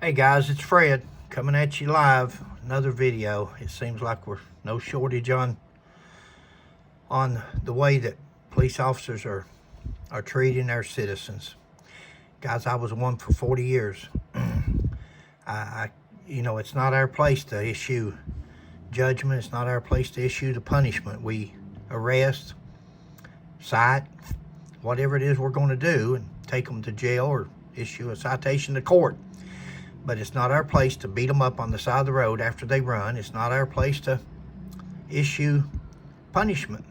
Hey guys, it's Fred coming at you live. Another video. It seems like we're no shortage on the way that police officers are treating their citizens. Guys, I was one for 40 years. It's not our place to issue judgment. It's not our place to issue the punishment. We arrest, cite, whatever it is we're going to do, and take them to jail or issue a citation to court. But it's not our place to beat them up on the side of the road after they run. It's not our place to issue punishment.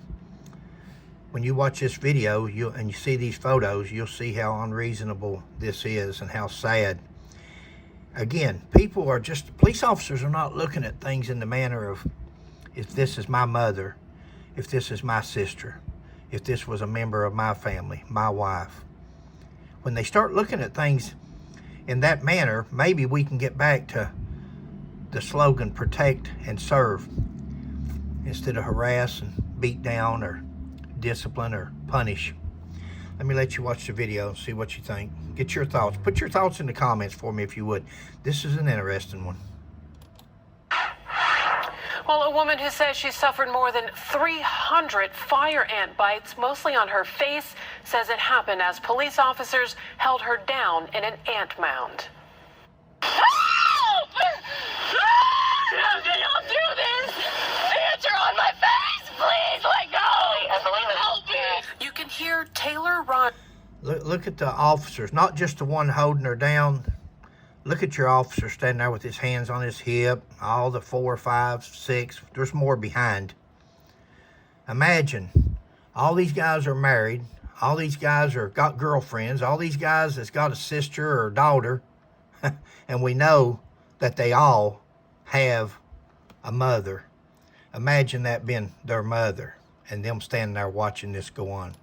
When you watch this video and you see these photos, you'll see how unreasonable this is and how sad. Again, police officers are not looking at things in the manner of, if this is my mother, if this is my sister, if this was a member of my family, my wife. When they start looking at things in that manner, maybe we can get back to the slogan, protect and serve, instead of harass and beat down or discipline or punish. Let me let you watch the video and see what you think. Get your thoughts. Put your thoughts in the comments for me if you would. This is an interesting one. Well, a woman who says she suffered more than 300 fire ant bites, mostly on her face, says it happened as police officers held her down in an ant mound. Help! Don't do this! Ants are on my face! Please let go! Help me! You can hear Taylor run. Look at the officers, not just the one holding her down. Look at your officer standing there with his hands on his hip, all the 4, 5, 6, there's more behind. Imagine, all these guys are married, all these guys got girlfriends, all these guys that's got a sister or daughter, and we know that they all have a mother. Imagine that being their mother, and them standing there watching this go on.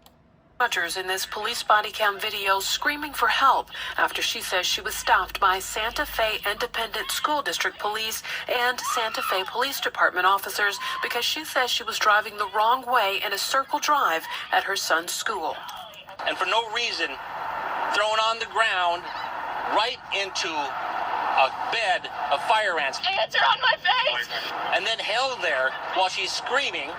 Rogers in this police body cam video screaming for help after she says she was stopped by Santa Fe Independent School District Police and Santa Fe Police Department officers because she says she was driving the wrong way in a circle drive at her son's school. And for no reason, thrown on the ground right into a bed of fire ants. Ants are on my face! And then held there while she's screaming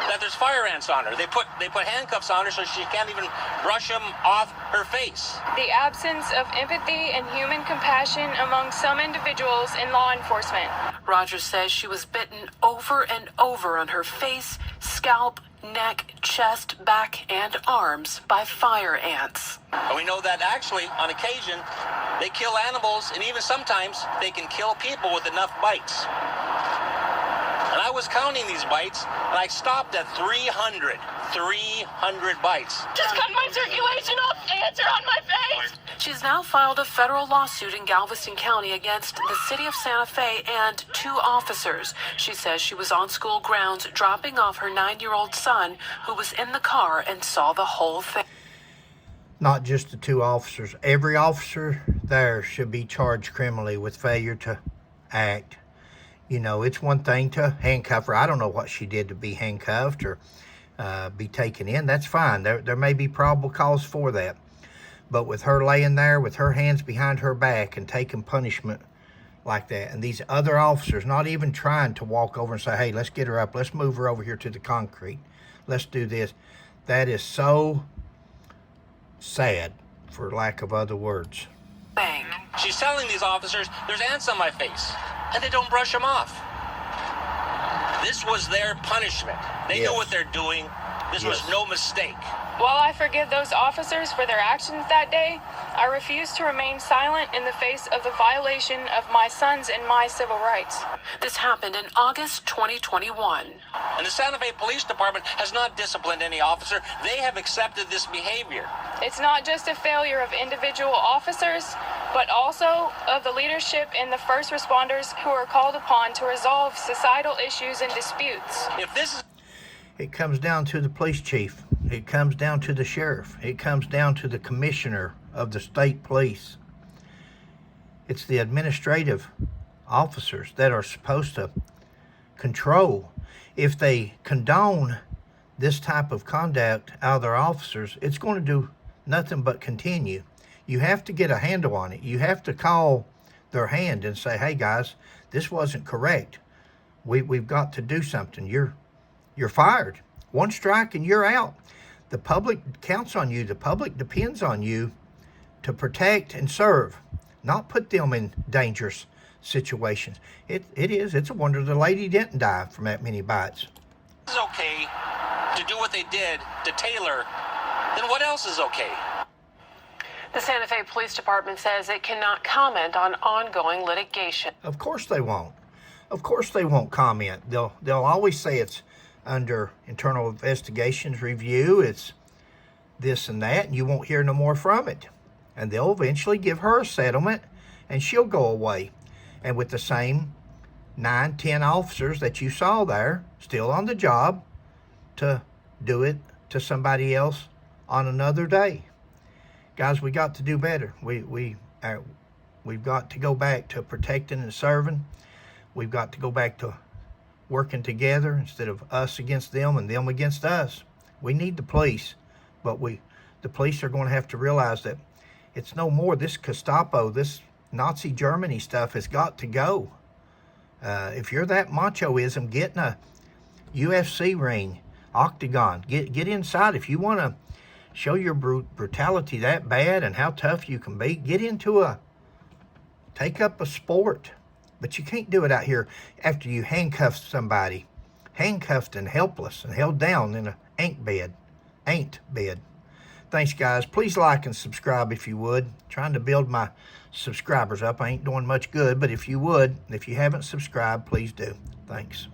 that there's fire ants on her. They put handcuffs on her so she can't even brush them off her face. The absence of empathy and human compassion among some individuals in law enforcement. Rogers says she was bitten over and over on her face, scalp, neck, chest, back, and arms by fire ants. And we know that actually, on occasion, they kill animals, and even sometimes they can kill people with enough bites. And I was counting these bites, and I stopped at 300 bites. Just cut my circulation off. Ants are on my face. She's now filed a federal lawsuit in Galveston County against the city of Santa Fe and 2 officers. She says she was on school grounds dropping off her 9-year-old son, who was in the car and saw the whole thing. Not just the 2 officers. Every officer there should be charged criminally with failure to act. You know, it's one thing to handcuff her. I don't know what she did to be handcuffed or be taken in. That's fine. There may be probable cause for that. But with her laying there with her hands behind her back and taking punishment like that, and these other officers not even trying to walk over and say, hey, let's get her up. Let's move her over here to the concrete. Let's do this. That is so sad, for lack of other words. Bang. She's telling these officers, there's ants on my face, and they don't brush them off. This was their punishment. They know what they're doing. This was no mistake. While I forgive those officers for their actions that day, I refuse to remain silent in the face of the violation of my son's and my civil rights. This happened in August 2021. And the Santa Fe Police Department has not disciplined any officer. They have accepted this behavior. It's not just a failure of individual officers, but also of the leadership and the first responders who are called upon to resolve societal issues and disputes. If this is It comes down to the police chief. It comes down to the sheriff. It comes down to the commissioner of the state police. It's the administrative officers that are supposed to control. If they condone this type of conduct out of their officers, it's going to do nothing but continue. You have to get a handle on it. You have to call their hand and say, hey guys, this wasn't correct. We've got to do something. You're fired. One strike and you're out. The public counts on you. The public depends on you to protect and serve, not put them in dangerous situations. It's a wonder the lady didn't die from that many bites. It's okay to do what they did to Taylor, then what else is okay? The Santa Fe Police Department says it cannot comment on ongoing litigation. Of course they won't. Of course they won't comment. They'll always say it's under internal investigations review, it's this and that, and you won't hear no more from it. And they'll eventually give her a settlement, and she'll go away. And with the same 9, 10 officers that you saw there, still on the job, to do it to somebody else on another day. Guys, we got to do better. We've got to go back to protecting and serving. We've got to go back to working together instead of us against them and them against us. We need the police, but the police are going to have to realize that it's no more. This Gestapo, this Nazi Germany stuff has got to go. If you're that machoism, get in a UFC ring, octagon, get inside. If you want to show your brutality that bad and how tough you can be, take up a sport. But you can't do it out here after you handcuff somebody, handcuffed and helpless and held down in an ain't bed. Thanks, guys. Please like and subscribe if you would. Trying to build my subscribers up. I ain't doing much good, but if you would, if you haven't subscribed, please do. Thanks.